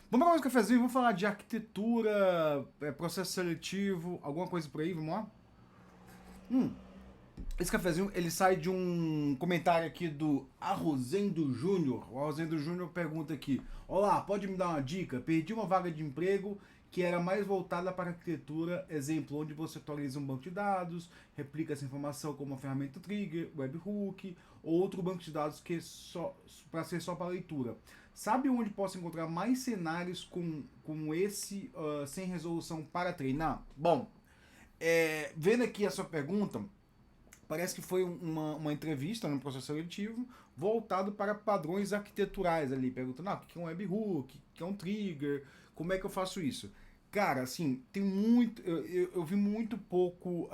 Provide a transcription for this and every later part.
Vamos para mais um cafezinho, vamos falar de arquitetura, processo seletivo, alguma coisa por aí, vamos lá? Esse cafezinho, ele sai de um comentário aqui do Arrozendo Júnior. O Arrozendo Júnior pergunta aqui: Olá, pode me dar uma dica? Perdi uma vaga de emprego que era mais voltada para arquitetura, exemplo, onde você atualiza um banco de dados, replica essa informação como uma ferramenta trigger, webhook, ou outro banco de dados que só para ser só para leitura. Sabe onde posso encontrar mais cenários com esse sem resolução para treinar? Bom, vendo aqui a sua pergunta, parece que foi uma entrevista no processo seletivo voltado para padrões arquiteturais ali, perguntando, o que é um webhook, o que é um trigger, como é que eu faço isso? Cara, assim, tem muito, eu vi muito pouco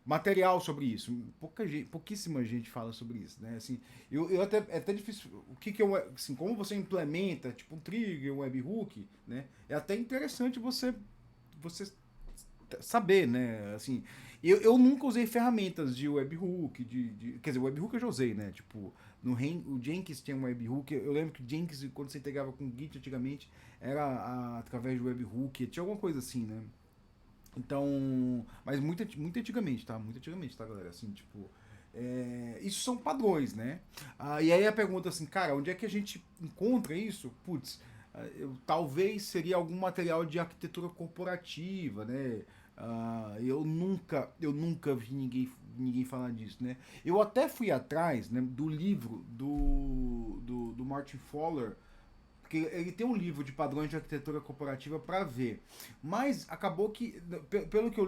material sobre isso. Pouquíssima gente fala sobre isso, né? Assim, eu até é até difícil. O que é assim, como você implementa, tipo um trigger, um webhook, né? É até interessante você saber, né? Assim, eu nunca usei ferramentas de webhook, quer dizer, webhook eu já usei, né? Tipo, o Jenkins tinha um webhook. Eu lembro que o Jenkins, quando você integrava com o Git antigamente, era através do webhook, tinha alguma coisa assim, né? Então, mas muito antigamente, tá? Muito antigamente, tá, galera? Assim, tipo, isso são padrões, né? E aí a pergunta assim, cara, onde é que a gente encontra isso? Putz, talvez seria algum material de arquitetura corporativa, né? Eu nunca vi ninguém falar disso, né? Eu até fui atrás, né, do livro do Martin Fowler, porque ele tem um livro de padrões de arquitetura corporativa para ver. Mas acabou que, pelo que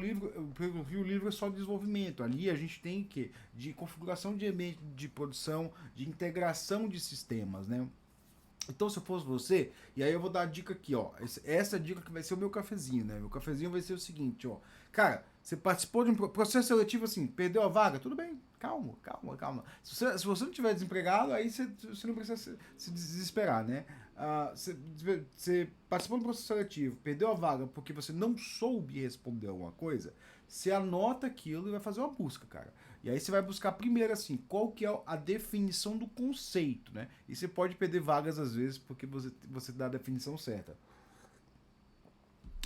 pelo que o livro é só desenvolvimento. Ali a gente tem que de configuração de ambiente de produção, de integração de sistemas, né? Então, se eu fosse você, e aí eu vou dar a dica aqui, ó. Essa dica que vai ser o meu cafezinho, né? Meu cafezinho vai ser o seguinte, ó. Cara, você participou de um processo seletivo assim, perdeu a vaga, tudo bem. Calma, calma, calma. Se você não tiver desempregado, aí você não precisa se desesperar, né? Você participou do processo seletivo, perdeu a vaga porque você não soube responder alguma coisa, você anota aquilo e vai fazer uma busca, cara. E aí você vai buscar primeiro assim, qual que é a definição do conceito, né? E você pode perder vagas às vezes porque você dá a definição certa.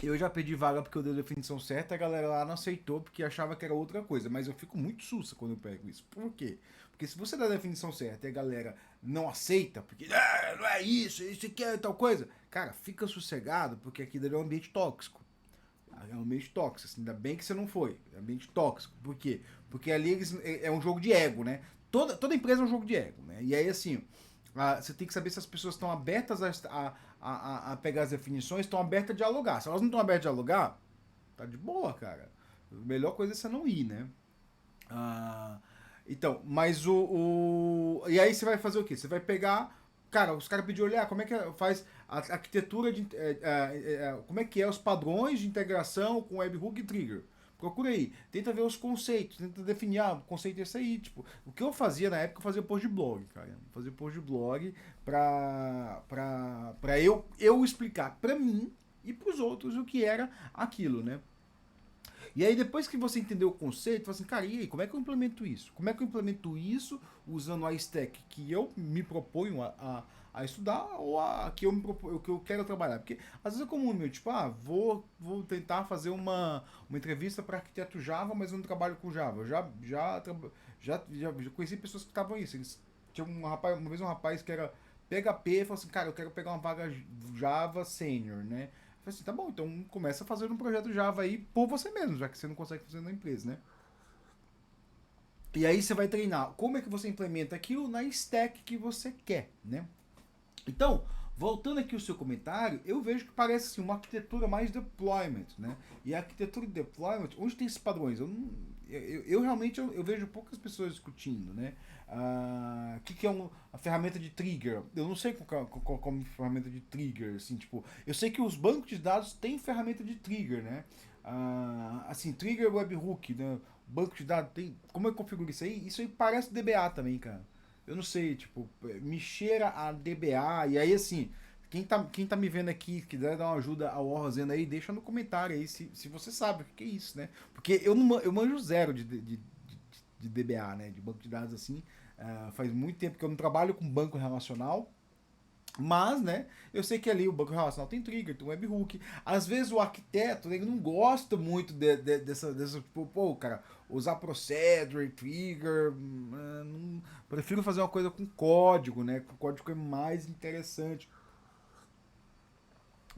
Eu já pedi vaga porque eu dei a definição certa, a galera lá não aceitou porque achava que era outra coisa. Mas eu fico muito sussa quando eu pego isso. Por quê? Porque se você dá a definição certa e a galera não aceita, porque não é isso aqui é tal coisa, cara, fica sossegado porque aqui é um ambiente tóxico. É um ambiente tóxico, assim, ainda bem que você não foi. É um ambiente tóxico. Por quê? Porque ali é um jogo de ego, né? Toda empresa é um jogo de ego, né? E aí, assim, você tem que saber se as pessoas estão abertas a pegar as definições, estão abertas a dialogar. Se elas não estão abertas a dialogar, tá de boa, cara. A melhor coisa é você não ir, né? Ah, então, mas E aí você vai fazer o quê? Você vai pegar. Cara, os caras pediram, olhar como é que faz a arquitetura de. Como é que é os padrões de integração com webhook e trigger. Procura aí, tenta ver os conceitos, tenta definir, o conceito é esse aí, tipo, o que eu fazia na época, eu fazia post de blog, cara, eu fazia post de blog pra eu explicar pra mim e pros outros o que era aquilo, né? E aí, depois que você entendeu o conceito, você fala assim, cara, e aí, como é que eu implemento isso? Como é que eu implemento isso usando a stack que eu me proponho a estudar ou a que eu, que eu quero trabalhar? Porque às vezes é comum, meu, tipo, vou tentar fazer uma entrevista para arquiteto Java, mas eu não trabalho com Java. Eu já conheci pessoas que estavam isso. Tinha uma vez um rapaz que era PHP e falou assim, cara, eu quero pegar uma vaga Java sênior, né? Falei assim, tá bom, então começa a fazer um projeto Java aí por você mesmo, já que você não consegue fazer na empresa, né? E aí você vai treinar como é que você implementa aquilo na stack que você quer, né? Então, voltando aqui ao seu comentário, eu vejo que parece assim, uma arquitetura mais deployment, né? E a arquitetura de deployment, onde tem esses padrões? Eu realmente eu vejo poucas pessoas discutindo, né? O que é a ferramenta de trigger? Eu não sei qual é a ferramenta de trigger, assim, tipo, eu sei que os bancos de dados têm ferramenta de trigger, né? Assim, trigger webhook, né? Banco de dados tem. Como eu configuro isso aí? Isso aí parece DBA também, cara. Eu não sei, tipo, me cheira a DBA. E aí, assim, quem tá me vendo aqui, quiser dar uma ajuda ao Rosendo aí, deixa no comentário aí se você sabe o que é isso, né? Porque eu manjo zero de DBA, né? De banco de dados assim. Faz muito tempo que eu não trabalho com banco relacional. Mas, né, eu sei que ali o banco relacional tem trigger, tem webhook. Às vezes o arquiteto, ele não gosta muito dessa, tipo, pô, cara, usar procedure, trigger, prefiro fazer uma coisa com código, né, que o código é mais interessante.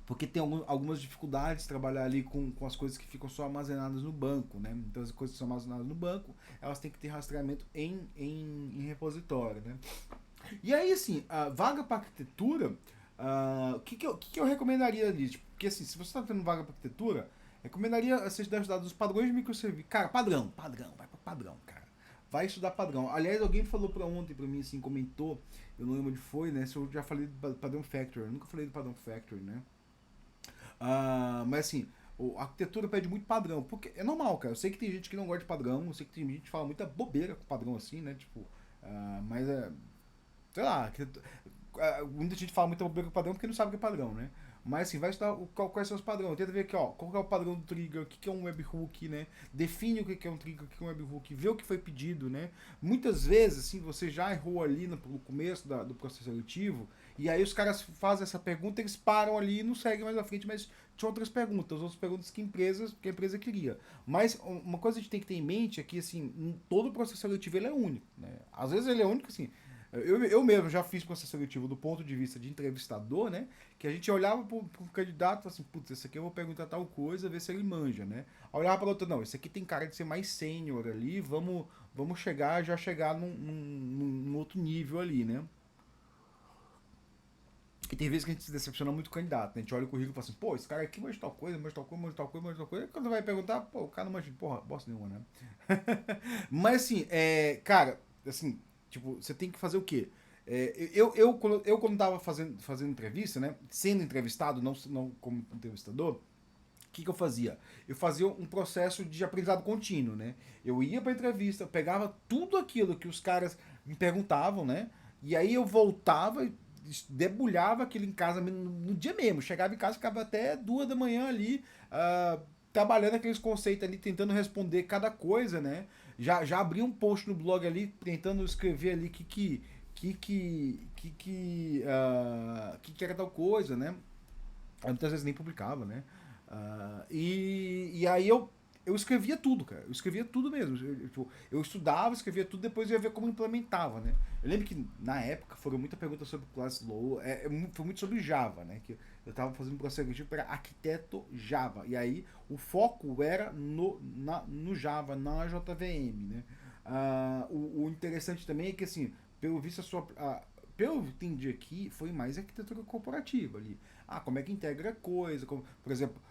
Porque tem algumas dificuldades de trabalhar ali com as coisas que ficam só armazenadas no banco, né? Então as coisas que são armazenadas no banco, elas têm que ter rastreamento em repositório, né? E aí, assim, a vaga para arquitetura, o que eu recomendaria ali? Tipo, porque, assim, se você está tendo vaga para arquitetura, recomendaria você estudar os padrões de microserviços. Cara, padrão, vai para padrão, cara. Vai estudar padrão. Aliás, alguém falou para ontem para mim, assim, comentou, eu não lembro onde foi, né? Se eu já falei do padrão factory, eu nunca falei do padrão factory, né? Mas assim, a arquitetura pede muito padrão, porque é normal, cara. Eu sei que tem gente que não gosta de padrão, eu sei que tem gente que fala muita bobeira com padrão assim, né? Tipo, mas é, sei lá, muita gente fala muita bobeira com padrão porque não sabe o que é padrão, né? Mas assim, vai estudar quais são os padrões. Tenta ver aqui, ó, qual é o padrão do trigger, o que é um webhook, né? Define o que é um trigger, o que é um webhook, vê o que foi pedido, né? Muitas vezes, assim, você já errou ali no começo do processo seletivo, e aí os caras fazem essa pergunta, eles param ali e não seguem mais à frente, mas tinha outras perguntas que a empresa queria. Mas uma coisa que a gente tem que ter em mente é que, assim, todo o processo seletivo ele é único, né? Às vezes ele é único, assim, eu mesmo já fiz processo seletivo do ponto de vista de entrevistador, né? Que a gente olhava pro candidato e falava assim, putz, esse aqui eu vou perguntar tal coisa, ver se ele manja, né? Olhava para outro, não, esse aqui tem cara de ser mais sênior ali, vamos chegar num outro nível ali, né? E tem vezes que a gente se decepciona muito com o candidato, né? A gente olha o currículo e fala assim, pô, esse cara aqui manja tal coisa, manja tal coisa, manja tal coisa, manja tal coisa. E quando vai perguntar, pô, o cara não manja, porra, bosta nenhuma, né? Mas assim, cara, assim, tipo, você tem que fazer o quê? Quando tava fazendo entrevista, né? Sendo entrevistado, não como entrevistador, que eu fazia? Eu fazia um processo de aprendizado contínuo, né? Eu ia pra entrevista, eu pegava tudo aquilo que os caras me perguntavam, né? E aí eu voltava e debulhava aquilo em casa no dia mesmo. Chegava em casa, ficava até 2 da manhã ali, trabalhando aqueles conceitos ali, tentando responder cada coisa, né? Já abri um post no blog ali, tentando escrever ali que era tal coisa, né? Aí muitas vezes nem publicava, né? E aí eu escrevia tudo, cara. Eu escrevia tudo mesmo. Eu estudava, escrevia tudo, depois eu ia ver como implementava, né? Eu lembro que na época foram muita pergunta sobre class low, foi muito sobre Java, né? Que eu tava fazendo um processo seletivo para arquiteto Java. E aí o foco era no Java, na JVM, né? O interessante também é que, assim, pelo visto pelo que eu entendi aqui, foi mais arquitetura corporativa ali. Como é que integra coisa, por exemplo,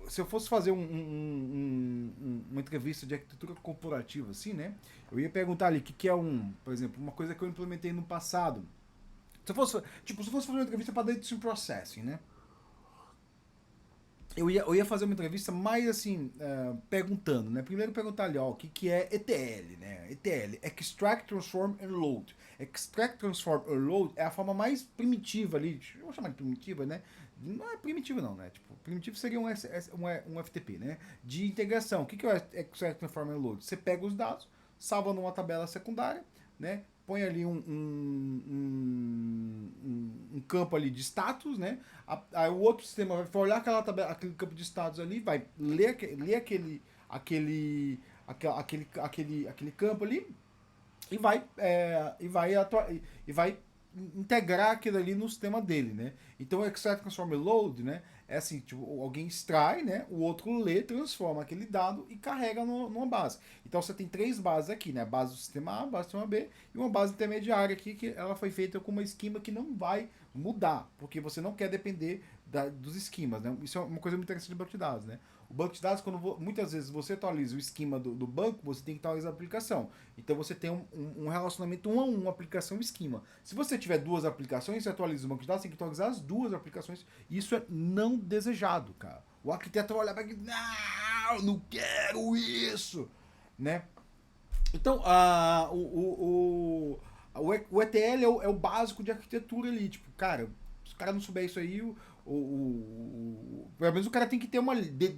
se eu fosse fazer uma entrevista de arquitetura corporativa, assim, né? Eu ia perguntar ali o que é por exemplo, uma coisa que eu implementei no passado. Se eu fosse fazer uma entrevista para Data Stream Processing, né? Eu ia fazer uma entrevista mais assim, perguntando, né? Primeiro perguntar ali, ó, o que é ETL, né? ETL, Extract, Transform and Load. Extract, Transform and Load é a forma mais primitiva ali, vou chamar de primitiva, né? Não é primitiva não, né? Tipo, primitivo seria um FTP, né? De integração. O que é o Extract, Transform and Load? Você pega os dados, salva numa tabela secundária, né? Põe ali um campo ali de status, né? Aí o outro sistema vai olhar aquele campo de status ali, vai ler aquele campo ali e vai integrar aquilo ali no sistema dele, né? Então o extract, transform e load, né? É assim, tipo, alguém extrai, né? O outro lê, transforma aquele dado e carrega numa base. Então você tem 3 bases aqui, né? A base do sistema A, a base do sistema B e uma base intermediária aqui que ela foi feita com uma esquema que não vai mudar, porque você não quer depender dos esquemas, né? Isso é uma coisa muito interessante do banco de dados, né? O banco de dados, muitas vezes você atualiza o esquema do banco, você tem que atualizar a aplicação. Então você tem um relacionamento 1 a 1, aplicação-esquema. Se você tiver 2 aplicações, você atualiza o banco de dados, tem que atualizar as 2 aplicações. Isso é não desejado, cara. O arquiteto vai olhar para aquilo, não quero isso, né? Então, o ETL é o básico de arquitetura ali. Tipo, cara, Se o cara não souber isso aí, pelo menos o cara tem que ter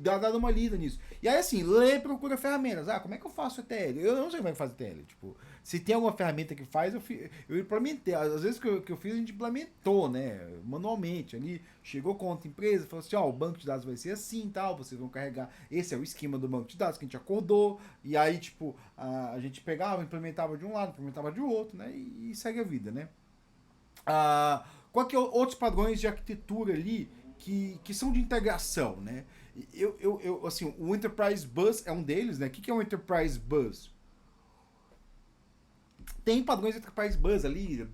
dado uma lida nisso. E aí, assim, lê e procura ferramentas. Ah, como é que eu faço ETL? Eu não sei como é que faz ETL. Tipo, se tem alguma ferramenta que faz, eu implementei. Às vezes que eu fiz, a gente implementou, né? Manualmente. Ali, chegou conta empresa, falou assim: ó, o banco de dados vai ser assim e tal, vocês vão carregar. Esse é o esquema do banco de dados que a gente acordou. E aí, tipo, a gente pegava, implementava de um lado, implementava de outro, né? E segue a vida, né? Qual que é outros padrões de arquitetura ali que são de integração, né? Assim, o Enterprise Bus é um deles, né? O que é um Enterprise Bus? Tem padrões Enterprise Bus ali,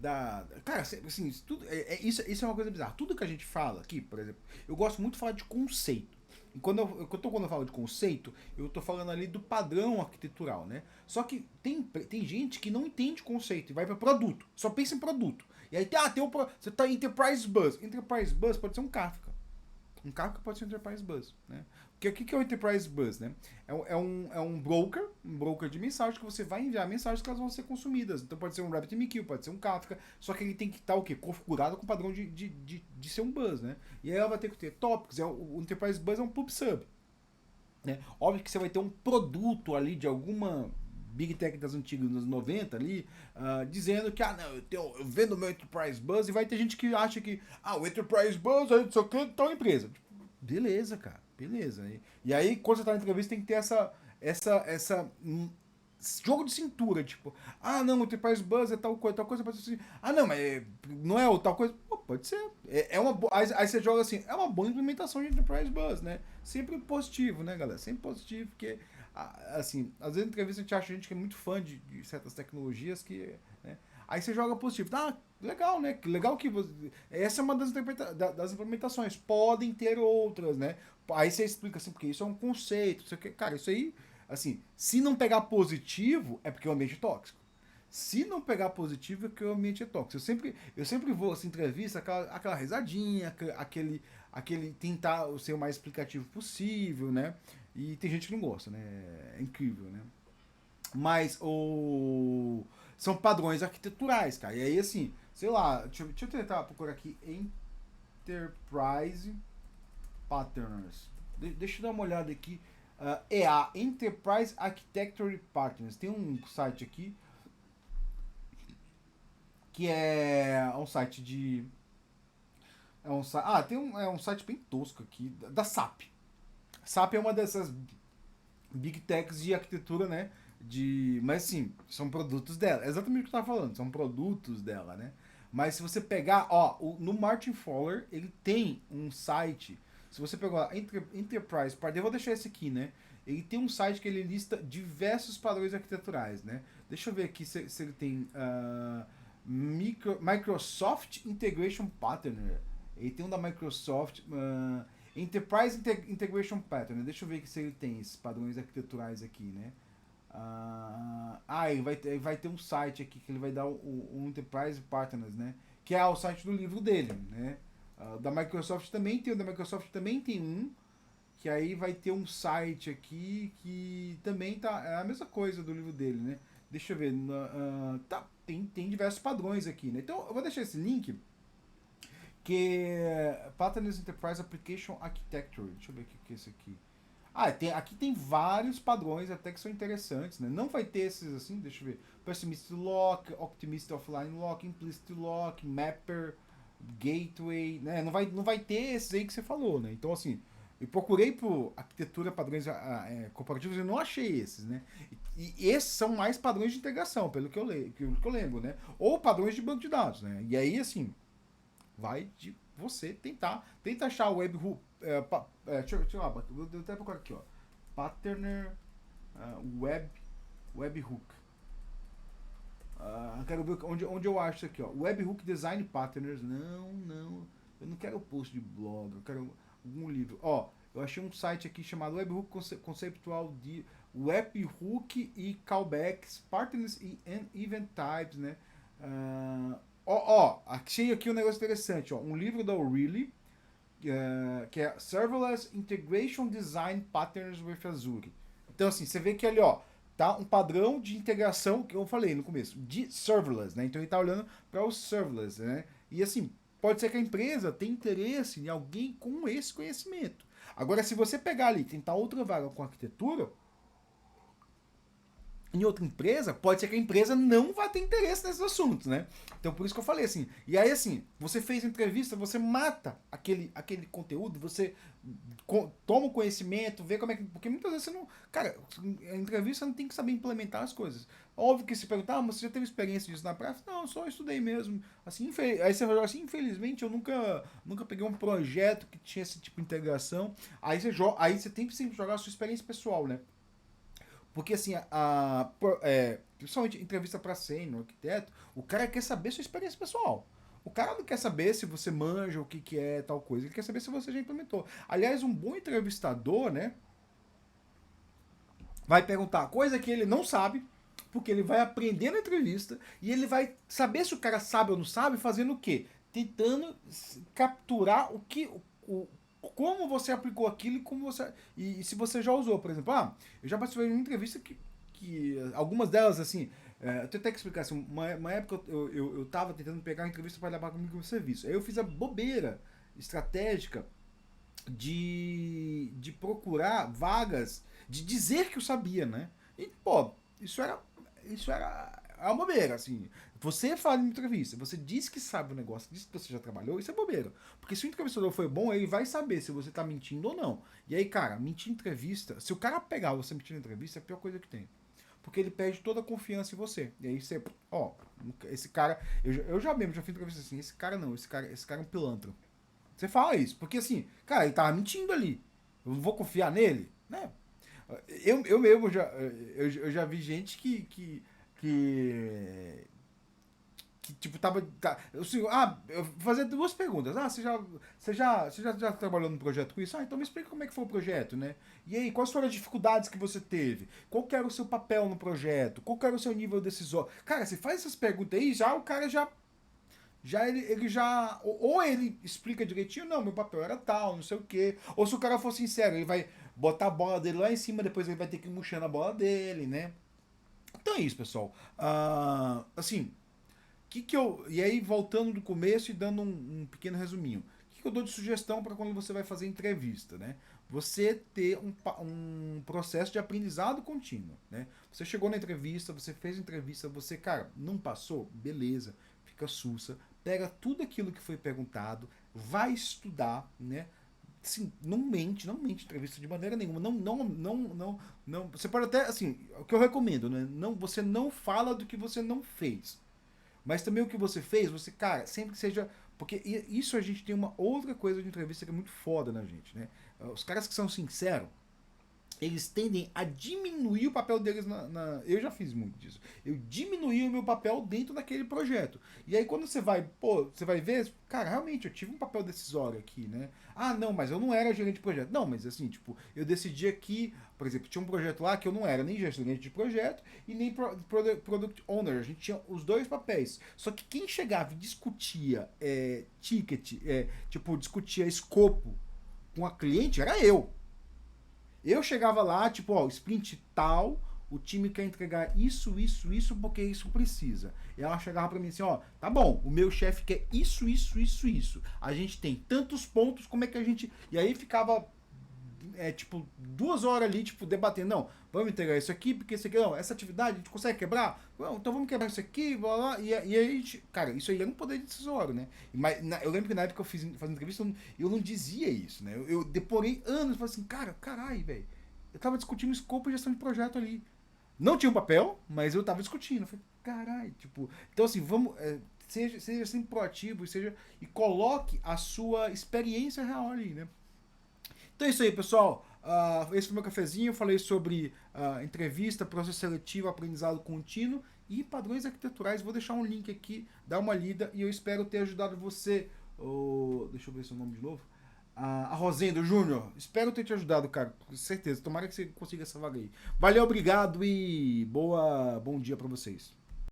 cara, assim, isso é uma coisa bizarra. Tudo que a gente fala aqui, por exemplo, eu gosto muito de falar de conceito. E quando eu falo de conceito, eu tô falando ali do padrão arquitetural, né? Só que tem gente que não entende conceito e vai para produto, só pensa em produto. E aí você tá em Enterprise Bus. Enterprise Bus pode ser um Kafka. Um Kafka pode ser um Enterprise Bus, né? Porque o que é o Enterprise Bus, né? É um broker de mensagem que você vai enviar mensagens que elas vão ser consumidas. Então pode ser um RabbitMQ, pode ser um Kafka, só que ele tem que estar o quê? Configurado com o padrão de ser um bus, né? E aí ela vai ter que ter topics, o Enterprise Bus é um pub-sub, né? Óbvio que você vai ter um produto ali de alguma Big Tech das antigas, nos 90 ali, dizendo que, não, eu vendo meu Enterprise Bus, e vai ter gente que acha que, o Enterprise Bus é isso aqui, tal empresa. Tipo, beleza, cara, beleza. E aí, quando você tá na entrevista, tem que ter essa jogo de cintura, tipo, não, o Enterprise Bus é tal coisa, pode ser assim, não, mas não é o tal coisa, pô, pode ser, aí você joga assim, é uma boa implementação de Enterprise Bus, né, sempre positivo, né, galera, sempre positivo, porque, assim, às vezes na entrevista a gente acha gente que é muito fã de certas tecnologias que, né, aí você joga positivo, legal, né, legal que você, essa é uma das implementações, podem ter outras, né, aí você explica assim, porque isso é um conceito, cara, isso aí, assim, se não pegar positivo, é porque o ambiente é tóxico. Se não pegar positivo, é porque o ambiente é tóxico. Eu sempre vou, assim, entrevista, aquela risadinha, aquele tentar ser o mais explicativo possível, né? E tem gente que não gosta, né? É incrível, né? Mas são padrões arquiteturais, cara. E aí, assim, sei lá, deixa eu tentar procurar aqui. Enterprise Patterns. Deixa eu dar uma olhada aqui. EA, Enterprise Architecture Partners. Tem um site aqui que é um site de. É um site bem tosco aqui, da SAP. SAP é uma dessas big techs de arquitetura, né? Mas sim, são produtos dela. É exatamente o que eu tava falando, são produtos dela, né? Mas se você pegar, no Martin Fowler, ele tem um site. Se você pegar Enterprise Partner, eu vou deixar esse aqui, né? Ele tem um site que ele lista diversos padrões arquiteturais, né? Deixa eu ver aqui se ele tem Microsoft Integration Pattern. Ele tem um da Microsoft, Enterprise Integration Pattern. Deixa eu ver aqui se ele tem esses padrões arquiteturais aqui, né? Ele vai ter um site aqui que ele vai dar o Enterprise Partners, né? Que é o site do livro dele, né? Da Microsoft também tem, o da Microsoft também tem um, que aí vai ter um site aqui que também tá, é a mesma coisa do livro dele, né? Deixa eu ver, tem diversos padrões aqui, né? Então eu vou deixar esse link, que é Patterns Enterprise Application Architecture. Deixa eu ver o que é esse aqui. Aqui tem vários padrões até que são interessantes, né? Não vai ter esses assim, deixa eu ver. Pessimist Lock, Optimist Offline Lock, Implicit Lock, Mapper, Gateway, né? Não vai ter esses aí que você falou, né? Então, assim, eu procurei por arquitetura padrões corporativos e não achei esses, né? E esses são mais padrões de integração, pelo que eu lembro, né? Ou padrões de banco de dados, né? E aí, assim, vai de você tenta achar o webhook. Deixa eu vou até procurar aqui, ó. Patterner webhook. Quero ver onde eu acho isso aqui, ó. Webhook Design Patterners. Não. Eu não quero post de blog, eu quero algum livro. Eu achei um site aqui chamado Webhook Conceptual de Webhook e Callbacks, Patterns e Event Types, né? Achei aqui um negócio interessante, ó. Um livro da O'Reilly, que é Serverless Integration Design Patterns with Azure. Então, assim, você vê que ali, ó, tá um padrão de integração, que eu falei no começo, de serverless, né? Então ele tá olhando para o serverless, né? E assim, pode ser que a empresa tenha interesse em alguém com esse conhecimento. Agora, se você pegar ali e tentar outra vaga com arquitetura, em outra empresa, pode ser que a empresa não vá ter interesse nesses assuntos, né? Então, por isso que eu falei assim. E aí, assim, você fez entrevista, você mata aquele conteúdo, você toma o conhecimento, vê como é que. Porque muitas vezes você não. Cara, a entrevista não tem que saber implementar as coisas. Óbvio que se perguntar, mas você já teve experiência disso na prática? Não, eu só estudei mesmo. Assim, aí você vai assim, infelizmente, eu nunca peguei um projeto que tinha esse tipo de integração. Aí você tem que sempre jogar a sua experiência pessoal, né? Porque assim, principalmente entrevista para sênior, arquiteto, o cara quer saber sua experiência pessoal. O cara não quer saber se você manja o que é tal coisa, ele quer saber se você já implementou. Aliás, um bom entrevistador, né, vai perguntar coisa que ele não sabe, porque ele vai aprender na entrevista e ele vai saber se o cara sabe ou não sabe, fazendo o quê? Tentando capturar o como você aplicou aquilo e como você e se você já usou, por exemplo, eu já participei de uma entrevista que algumas delas assim, eu tenho até que explicar assim, uma época eu tava tentando pegar uma entrevista para levar comigo no serviço. Aí eu fiz a bobeira estratégica de procurar vagas, de dizer que eu sabia, né? E, pô, isso era uma bobeira, assim. Você fala em entrevista, você diz que sabe o negócio, diz que você já trabalhou, isso é bobeira. Porque se o entrevistador foi bom, ele vai saber se você tá mentindo ou não. E aí, cara, mentir em entrevista, se o cara pegar você mentindo em entrevista, é a pior coisa que tem. Porque ele perde toda a confiança em você. E aí você, ó, esse cara, eu já mesmo já fiz entrevista assim, esse cara não, esse cara é um pilantra. Você fala isso, porque assim, cara, ele tava mentindo ali. Eu não vou confiar nele, né? Eu mesmo eu já vi gente que tipo, assim, eu vou fazer duas perguntas. Você já trabalhou num projeto com isso? Então me explica como é que foi o projeto, né? E aí, quais foram as dificuldades que você teve? Qual que era o seu papel no projeto? Qual que era o seu nível decisório? Cara, você faz essas perguntas aí, já o cara ele já. Ou ele explica direitinho, não, meu papel era tal, não sei o quê. Ou se o cara for sincero, ele vai botar a bola dele lá em cima, depois ele vai ter que ir murchando a bola dele, né? Então é isso, pessoal. Assim, e aí, voltando do começo e dando um pequeno resuminho. O que eu dou de sugestão para quando você vai fazer entrevista, né? Você ter um processo de aprendizado contínuo, né? Você chegou na entrevista, você fez a entrevista, você, cara, não passou? Beleza, fica sussa, pega tudo aquilo que foi perguntado, vai estudar, né? Assim, não mente entrevista de maneira nenhuma. Não. Você pode até, assim, o que eu recomendo, né? Não, você não fala do que você não fez. Mas também o que você fez, você, cara, sempre que seja. Porque isso a gente tem uma outra coisa de entrevista que é muito foda na gente, né? Os caras que são sinceros, eles tendem a diminuir o papel deles eu já fiz muito disso. Eu diminuí o meu papel dentro daquele projeto. E aí quando você vai ver, cara, realmente eu tive um papel decisório aqui, né? Ah, não, mas eu não era gerente de projeto. Não, mas assim, tipo, eu decidi aqui, por exemplo, tinha um projeto lá que eu não era nem gerente de projeto e nem product owner. A gente tinha os dois papéis. Só que quem chegava e discutia ticket, tipo, discutia escopo com a cliente era eu. Eu chegava lá, tipo, ó, sprint tal, o time quer entregar isso, porque isso precisa. E ela chegava pra mim assim, ó, tá bom, o meu chefe quer isso. A gente tem tantos pontos, como é que a gente... E aí ficava, tipo, 2 horas ali, tipo, debatendo, não, vamos entregar isso aqui, porque isso aqui, não, essa atividade a gente consegue quebrar? Não, então vamos quebrar isso aqui, blá, blá, e aí a gente... Cara, isso aí era um poder de decisório, né? Mas eu lembro que na época que eu fiz entrevista, eu não dizia isso, né? Eu deporei anos, falei assim, caralho, velho. Eu tava discutindo escopo e gestão de projeto ali. Não tinha um papel, mas eu tava discutindo. Eu falei, caralho, tipo. Então, assim, vamos. Seja sempre proativo e coloque a sua experiência real ali, né? Então é isso aí, pessoal. Esse foi o meu cafezinho. Eu falei sobre entrevista, processo seletivo, aprendizado contínuo e padrões arquiteturais. Vou deixar um link aqui, dá uma lida e eu espero ter ajudado você. Deixa eu ver seu nome de novo. A Rosendo Júnior. Espero ter te ajudado, cara. Com certeza. Tomara que você consiga essa vaga aí. Valeu, obrigado e bom dia pra vocês.